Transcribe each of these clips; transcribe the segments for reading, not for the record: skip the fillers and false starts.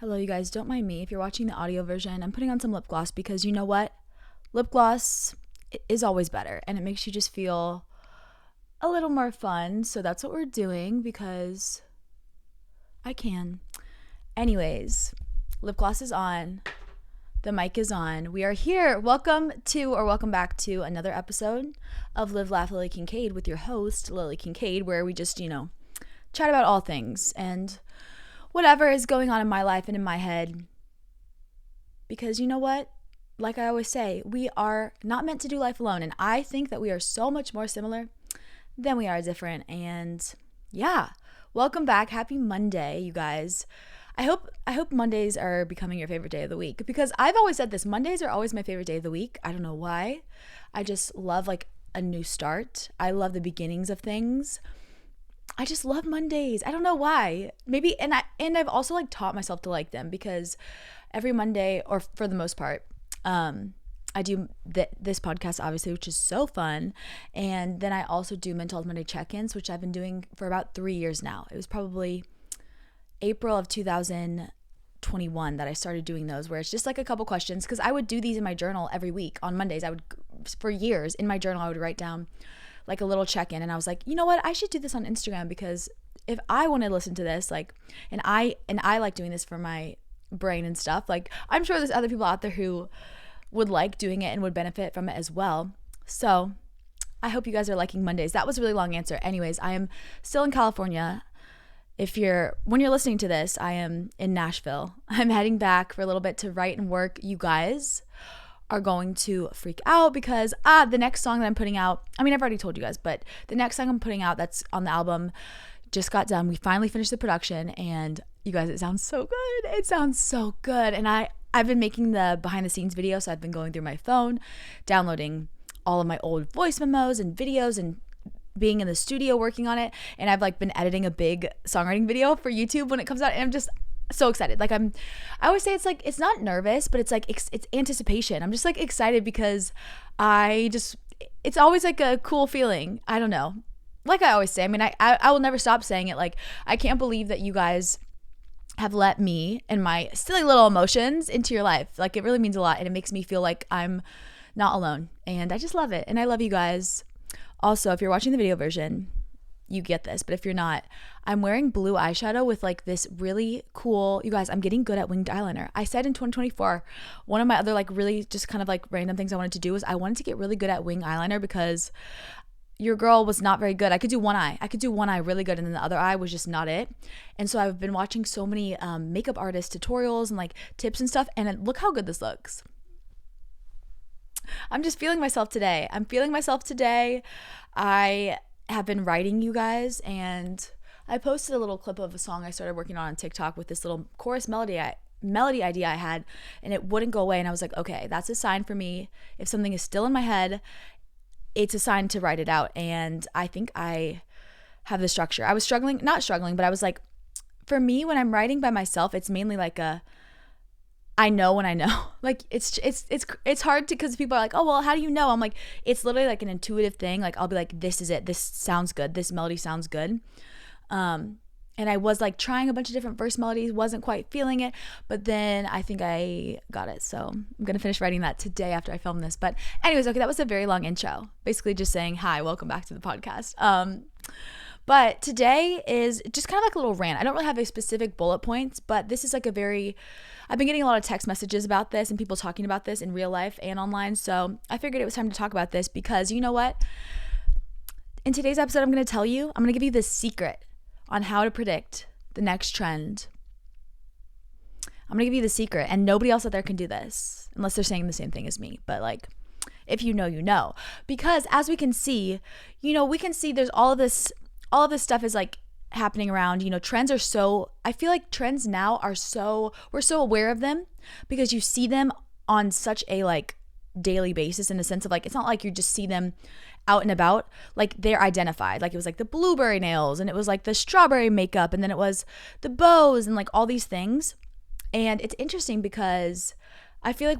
Hello, you guys. Don't mind me if you're watching the audio version. I'm putting on some lip gloss because you know what? Lip gloss is always better and it makes you just feel a little more fun. So that's what we're doing because I can. Anyways, lip gloss is on. The mic is on. We are here. Welcome back to another episode of Live, Laugh, Lily Kincade with your host, Lily Kincade, where we just, chat about all things and whatever is going on in my life and in my head. Because you know what? Like I always say, we are not meant to do life alone. And I think that we are so much more similar than we are different. And yeah, welcome back. Happy Monday, you guys. I hope Mondays are becoming your favorite day of the week, because I've always said this. Mondays are always my favorite day of the week. I don't know why. I just love like a new start. I love the beginnings of things. I just love Mondays. I don't know why. Maybe and I've also like taught myself to like them, because every Monday, or for the most part, I do this podcast, obviously, which is so fun. And then I also do Mental Health Monday check-ins, which I've been doing for about 3 years now. It was probably April of 2021 that I started doing those, where it's just like a couple questions, because I would do these in my journal every week on Mondays. For years in my journal, I would write down like a little check-in, and I was like, you know what, I should do this on Instagram, because if I want to listen to this, like, and I like doing this for my brain and stuff, like, I'm sure there's other people out there who would like doing it and would benefit from it as well. So I hope you guys are liking Mondays. That was a really long answer. Anyways, I am still in California. When you're listening to this, I am in Nashville. I'm heading back for a little bit to write and work. You guys are going to freak out, because the next song that I'm putting out, I've already told you guys, but the next song I'm putting out that's on the album just got done. We finally finished the production, and you guys, it sounds so good. It sounds so good. And I've been making the behind the scenes video, so I've been going through my phone, downloading all of my old voice memos and videos, and being in the studio working on it. And I've like been editing a big songwriting video for YouTube when it comes out, and I'm just so excited. Like I always say, it's like, it's not nervous, but it's like it's anticipation. I'm just like excited, because it's always like a cool feeling. I don't know. Like I always say, I will never stop saying it. Like, I can't believe that you guys have let me and my silly little emotions into your life. Like, it really means a lot, and it makes me feel like I'm not alone, and I just love it. And I love you guys. Also, if you're watching the video version, you get this, but if you're not, I'm wearing blue eyeshadow with like this really cool, you guys, I'm getting good at winged eyeliner. I said in 2024, one of my other like really just kind of like random things I wanted to do was I wanted to get really good at wing eyeliner, because your girl was not very good. I could do one eye really good, and then the other eye was just not it. And so I've been watching so many makeup artist tutorials and like tips and stuff, and look how good this looks. I'm just feeling myself today. I have been writing, you guys, and I posted a little clip of a song I started working on TikTok with this little chorus melody idea I had, and it wouldn't go away. And I was like, okay, that's a sign for me. If something is still in my head, it's a sign to write it out. And I think I have the structure. I was not struggling, but I was like, for me, when I'm writing by myself, it's mainly like I know when I know. Like, it's hard to, because people are like, oh, well, how do you know? I'm like, it's literally like an intuitive thing. Like, I'll be like, this is it. This sounds good. This melody sounds good. And I was like trying a bunch of different verse melodies, wasn't quite feeling it, but then I think I got it. So I'm going to finish writing that today after I film this. But anyways, okay, that was a very long intro. Basically just saying, hi, welcome back to the podcast. But today is just kind of like a little rant. I don't really have a specific bullet points, but this is like I've been getting a lot of text messages about this and people talking about this in real life and online. So I figured it was time to talk about this, because you know what? In today's episode, I'm going to give you the secret on how to predict the next trend. I'm going to give you the secret, and nobody else out there can do this unless they're saying the same thing as me. But like, if you know, you know. Because as we can see, there's all of this stuff is like happening around, trends are so, I feel like trends now we're so aware of them, because you see them on such a like daily basis, in the sense of like, it's not like you just see them out and about, like they're identified. Like, it was like the blueberry nails, and it was like the strawberry makeup, and then it was the bows, and like all these things. And it's interesting, because I feel like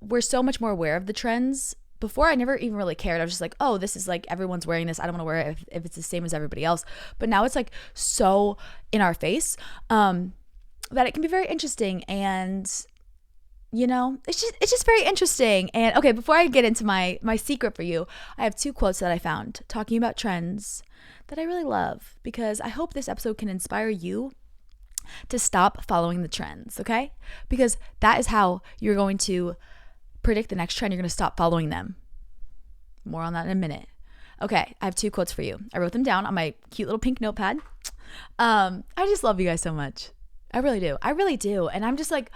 we're so much more aware of the trends. Before, I never even really cared. I was just like, oh, this is like, everyone's wearing this. I don't want to wear it if it's the same as everybody else. But now it's like so in our face. that it can be very interesting, and it's just very interesting. And okay, before I get into my secret for you, I have 2 quotes that I found talking about trends that I really love, because I hope this episode can inspire you to stop following the trends, okay? Because that is how you're going to predict the next trend. You're going to stop following them. More on that in a minute. Okay, I have 2 quotes for you. I wrote them down on my cute little pink notepad. I just love you guys so much. I really do. And I'm just like,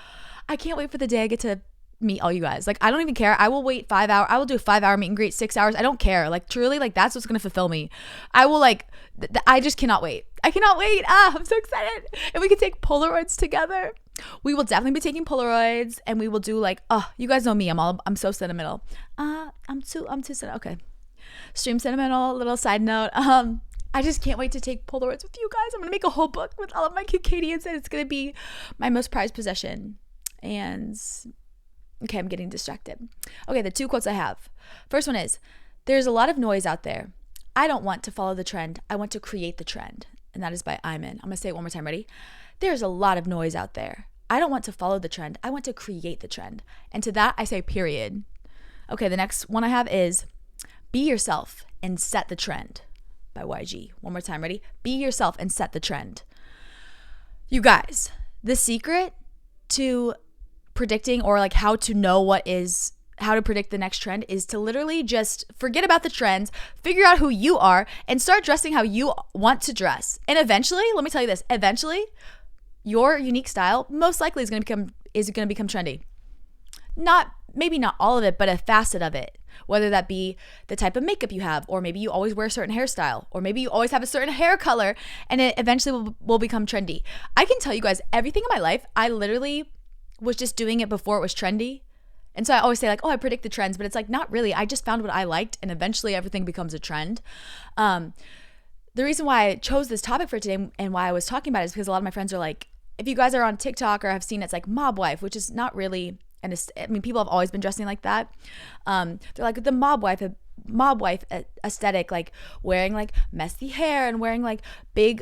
I can't wait for the day I get to meet all you guys. Like, I don't even care. I will wait 5 hours. I will do a 5-hour meet and greet, 6 hours. I don't care. Like, truly, like, that's what's going to fulfill me. I will, like, I just cannot wait. I cannot wait. I'm so excited. And we can take Polaroids together. We will definitely be taking Polaroids, and we will do like, you guys know me. I'm so sentimental. I'm too sentimental. Okay. Stream sentimental, little side note. I just can't wait to take Polaroids with you guys. I'm going to make a whole book with all of my Kincadians, and it's going to be my most prized possession. And okay, I'm getting distracted. Okay, the 2 quotes I have. First one is, there's a lot of noise out there. I don't want to follow the trend. I want to create the trend. And that is by Iman. I'm going to say it one more time. Ready? There's a lot of noise out there. I don't want to follow the trend. I want to create the trend. And to that, I say period. Okay, the next one I have is, be yourself and set the trend, by YG. One more time. Ready? Be yourself and set the trend. You guys, the secret to predicting, or like how to predict the next trend, is to literally just forget about the trends, figure out who you are, and start dressing how you want to dress. And eventually, let me tell you this, your unique style most likely is going to become trendy. Maybe not all of it, but a facet of it. Whether that be the type of makeup you have, or maybe you always wear a certain hairstyle, or maybe you always have a certain hair color, and it eventually will become trendy. I can tell you guys, everything in my life, I literally was just doing it before it was trendy. And so I always say like, I predict the trends, but it's like, not really. I just found what I liked, and eventually everything becomes a trend. The reason why I chose this topic for today and why I was talking about it is because a lot of my friends are like, if you guys are on TikTok or have seen, it's like mob wife, which is not really, people have always been dressing like that. They're like the mob wife aesthetic, like wearing like messy hair and wearing like big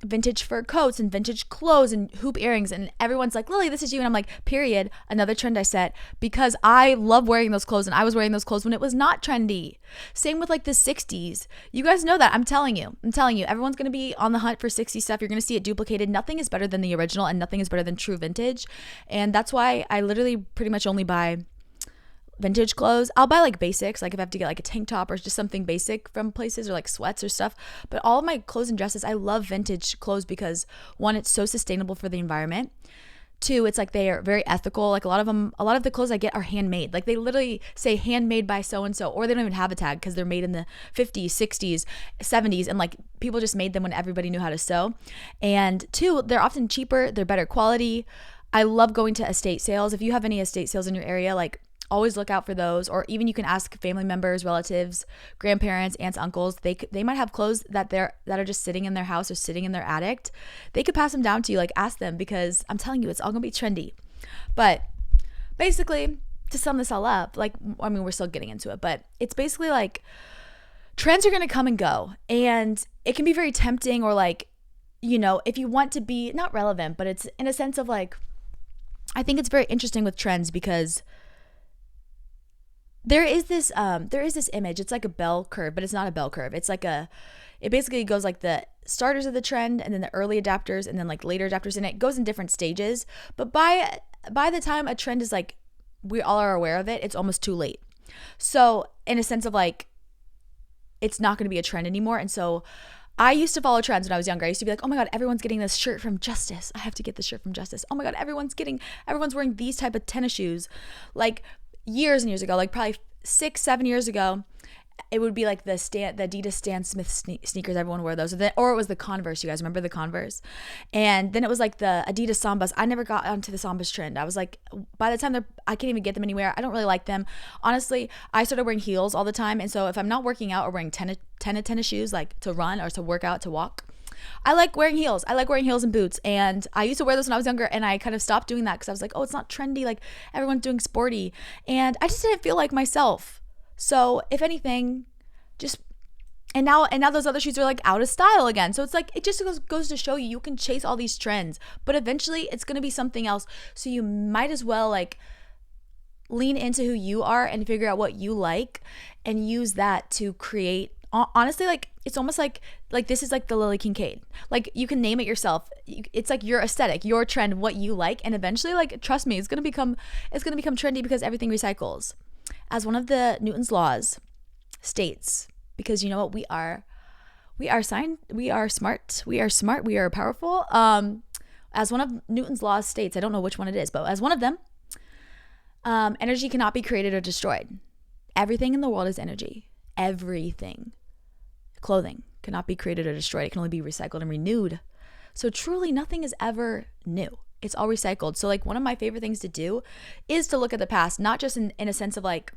vintage fur coats and vintage clothes and hoop earrings, and everyone's like, Lily, this is you. And I'm like, period. Another trend I set, because I love wearing those clothes, and I was wearing those clothes when it was not trendy. Same with like the 60s. You guys know that. I'm telling you, everyone's going to be on the hunt for 60s stuff. You're going to see it duplicated. Nothing is better than the original, and nothing is better than true vintage. And that's why I literally pretty much only buy vintage clothes. I'll buy like basics, like if I have to get like a tank top or just something basic from places, or like sweats or stuff. But all of my clothes and dresses, I love vintage clothes because, one, it's so sustainable for the environment. 2, it's like they are very ethical. Like a lot of the clothes I get are handmade. Like they literally say handmade by so and so, or they don't even have a tag because they're made in the 50s, 60s, 70s, and like people just made them when everybody knew how to sew. And 2, they're often cheaper, they're better quality. I love going to estate sales. If you have any estate sales in your area, like always look out for those. Or even you can ask family members, relatives, grandparents, aunts, uncles. They might have clothes that are just sitting in their house or sitting in their attic. They could pass them down to you. Like, ask them, because I'm telling you, it's all gonna be trendy. But basically, to sum this all up, like, I mean, we're still getting into it, but it's basically like trends are gonna come and go, and it can be very tempting, or like, if you want to be not relevant, but it's in a sense of like, I think it's very interesting with trends because there is this image. It's like a bell curve, but it's not a bell curve. It's like it basically goes like the starters of the trend, and then the early adapters, and then like later adapters, and it goes in different stages. But by the time a trend is like, we all are aware of it, it's almost too late. So in a sense of like, it's not going to be a trend anymore. And so I used to follow trends when I was younger. I used to be like, oh my God, everyone's getting this shirt from Justice. I have to get the shirt from Justice. Oh my God, everyone's wearing these type of tennis shoes. Like, years and years ago, like probably 6-7 years ago, it would be like the Adidas Stan Smith sneakers. Everyone wore those, or it was the Converse. You guys remember the Converse? And then it was like the Adidas Sambas. I never got onto the Sambas trend. I was like, by the time I can't even get them anywhere. I don't really like them. Honestly, I started wearing heels all the time, and so if I'm not working out or wearing tennis shoes, like to run or to work out, to walk, I like wearing heels. I like wearing heels and boots. And I used to wear those when I was younger, and I kind of stopped doing that because I was like, oh, it's not trendy. Like, everyone's doing sporty. And I just didn't feel like myself. So if anything, just And now those other shoes are like out of style again. So it's like, it just goes to show you, you can chase all these trends, but eventually it's going to be something else. So you might as well like lean into who you are and figure out what you like and use that to create. Honestly, like it's almost like this is like the Lily Kincade. Like you can name it yourself. It's like your aesthetic, your trend, what you like, and eventually, like, trust me, it's gonna become trendy because everything recycles. As one of the Newton's laws states, because you know what, we are smart, we are powerful. As one of Newton's laws states, I don't know which one it is, but as one of them, energy cannot be created or destroyed. Everything in the world is energy. Everything. Clothing cannot be created or destroyed. It can only be recycled and renewed. So truly nothing is ever new. It's all recycled. So like one of my favorite things to do is to look at the past, not just in a sense of like,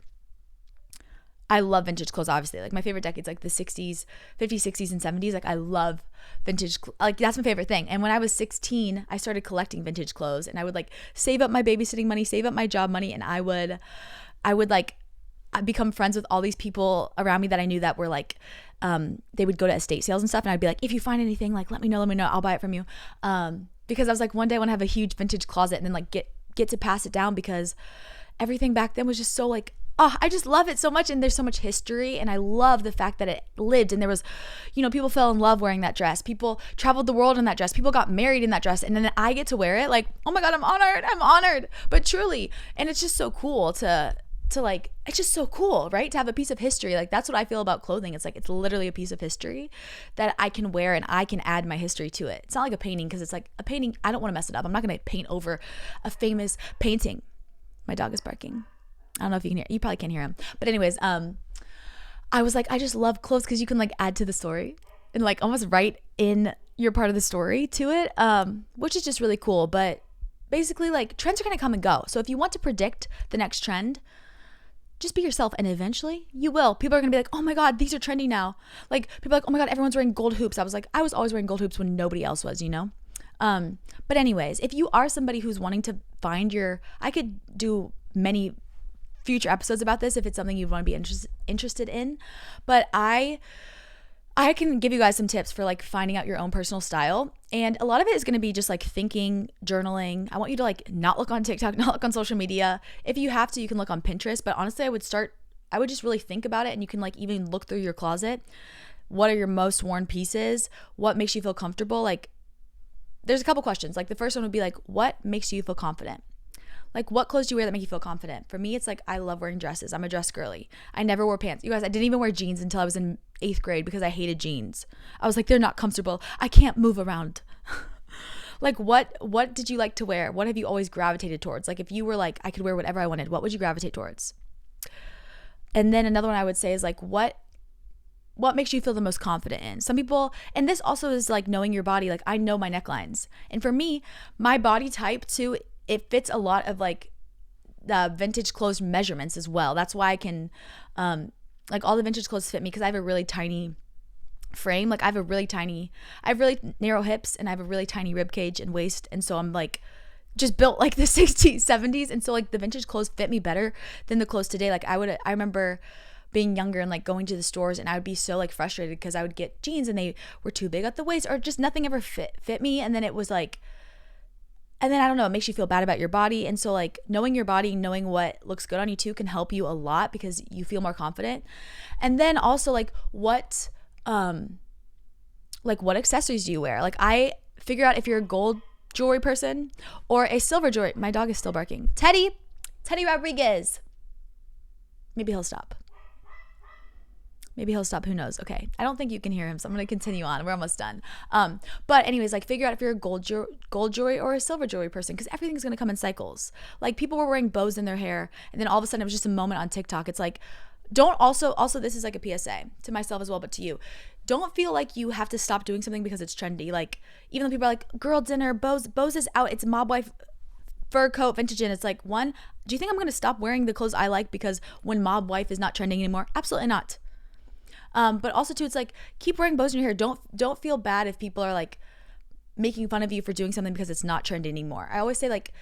I love vintage clothes, obviously. Like my favorite decades, like the 60s, 50s, 60s, and 70s. Like I love vintage, like that's my favorite thing. And when I was 16, I started collecting vintage clothes, and I would like save up my babysitting money, save up my job money, and I would like become friends with all these people around me that I knew that were like, they would go to estate sales and stuff, and I'd be like, if you find anything, like let me know, I'll buy it from you. Because I was like, one day I want to have a huge vintage closet and then like get to pass it down, because everything back then was just so like, oh, I just love it so much, and there's so much history, and I love the fact that it lived, and there was, you know, people fell in love wearing that dress, people traveled the world in that dress, people got married in that dress, and then I get to wear it. Like, oh my God, I'm honored, but truly. And it's just so cool to like, it's just so cool, right? To have a piece of history. Like that's what I feel about clothing. It's like, it's literally a piece of history that I can wear and I can add my history to it. It's not like a painting, because it's like a painting, I don't want to mess it up. I'm not going to paint over a famous painting. My dog is barking. I don't know if you can hear, you probably can't hear him. But anyways, I was like, I just love clothes because you can like add to the story and like almost write in your part of the story to it, which is just really cool. But basically, like, trends are going to come and go. So if you want to predict the next trend, just be yourself, and eventually you will. People are going to be like, oh my God, these are trendy now. Like people are like, oh my God, everyone's wearing gold hoops. I was like, I was always wearing gold hoops when nobody else was, you know? But anyways, if you are somebody who's wanting to find I could do many future episodes about this if it's something you want to be interested in, but I can give you guys some tips for like finding out your own personal style. And a lot of it is going to be just like thinking, journaling. I want you to like not look on TikTok, not look on social media. If you have to, you can look on Pinterest, but honestly, I would just really think about it, and you can like even look through your closet. What are your most worn pieces? What makes you feel comfortable? Like there's a couple questions. Like the first one would be like, what makes you feel confident? Like, what clothes do you wear that make you feel confident? For me, it's like, I love wearing dresses. I'm a dress girly. I never wore pants. You guys, I didn't even wear jeans until I was in 8th grade because I hated jeans. I was like, they're not comfortable. I can't move around. Like, what did you like to wear? What have you always gravitated towards? Like, if you were like, I could wear whatever I wanted, what would you gravitate towards? And then another one I would say is like, what makes you feel the most confident in? Some people, and this also is like knowing your body. Like, I know my necklines. And for me, my body type too, it fits a lot of like the vintage clothes measurements as well. That's why I can, like all the vintage clothes fit me, because I have a really tiny frame. Like I have really narrow hips, and I have a really tiny rib cage and waist. And so I'm like just built like the 60s, 70s. And so like the vintage clothes fit me better than the clothes today. Like I remember being younger and like going to the stores, and I would be so like frustrated because I would get jeans and they were too big at the waist, or just nothing ever fit me. And then it was like, and then I don't know, it makes you feel bad about your body. And so like knowing your body, knowing what looks good on you too can help you a lot, because you feel more confident. And then also like what accessories do you wear? Like I figure out if you're a gold jewelry person or a silver jewelry. My dog is still barking. Teddy Rodriguez. Maybe he'll stop. Who knows? Okay, I don't think you can hear him, so I'm going to continue on. We're almost done. But anyways, like figure out if you're a gold jewelry or a silver jewelry person, because everything's going to come in cycles. Like people were wearing bows in their hair, and then all of a sudden it was just a moment on TikTok. It's like, don't also this is like a PSA to myself as well, but to you. Don't feel like you have to stop doing something because it's trendy. Like even though people are like, girl dinner, Bose is out. It's mob wife fur coat vintage, and it's like, one, do you think I'm going to stop wearing the clothes I like because when mob wife is not trending anymore? Absolutely not. But also too, it's like, keep wearing bows in your hair. Don't feel bad if people are like making fun of you for doing something because it's not trendy anymore. I always say like,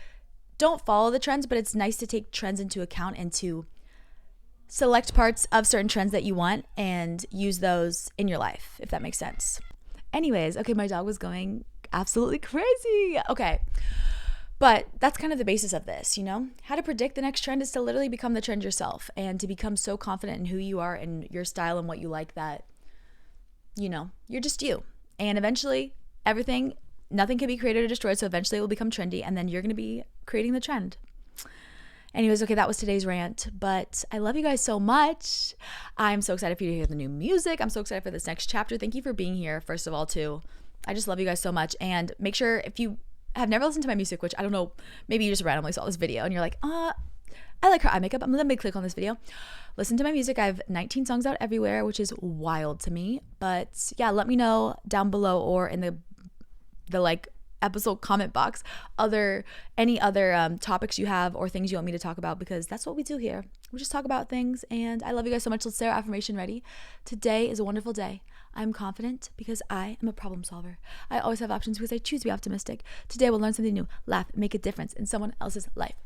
don't follow the trends, but it's nice to take trends into account and to select parts of certain trends that you want and use those in your life, if that makes sense. Anyways, okay, my dog was going absolutely crazy. Okay. But that's kind of the basis of this, How to predict the next trend is to literally become the trend yourself and to become so confident in who you are and your style and what you like that, you're just you. And eventually nothing can be created or destroyed. So eventually it will become trendy and then you're going to be creating the trend. Anyways, okay, that was today's rant, but I love you guys so much. I'm so excited for you to hear the new music. I'm so excited for this next chapter. Thank you for being here, first of all, too. I just love you guys so much. And make sure, if you have never listened to my music, which I don't know, maybe you just randomly saw this video and you're like, I like her eye makeup. Let me click on this video. Listen to my music. I have 19 songs out everywhere, which is wild to me. But yeah, let me know down below or in the episode comment box any other topics you have or things you want me to talk about, because that's what we do here. We just talk about things, and I love you guys so much. Let's say our affirmation ready. Today is a wonderful day. I'm confident because I am a problem solver. I always have options because I choose to be optimistic. Today we'll learn something new, laugh, and make a difference in someone else's life.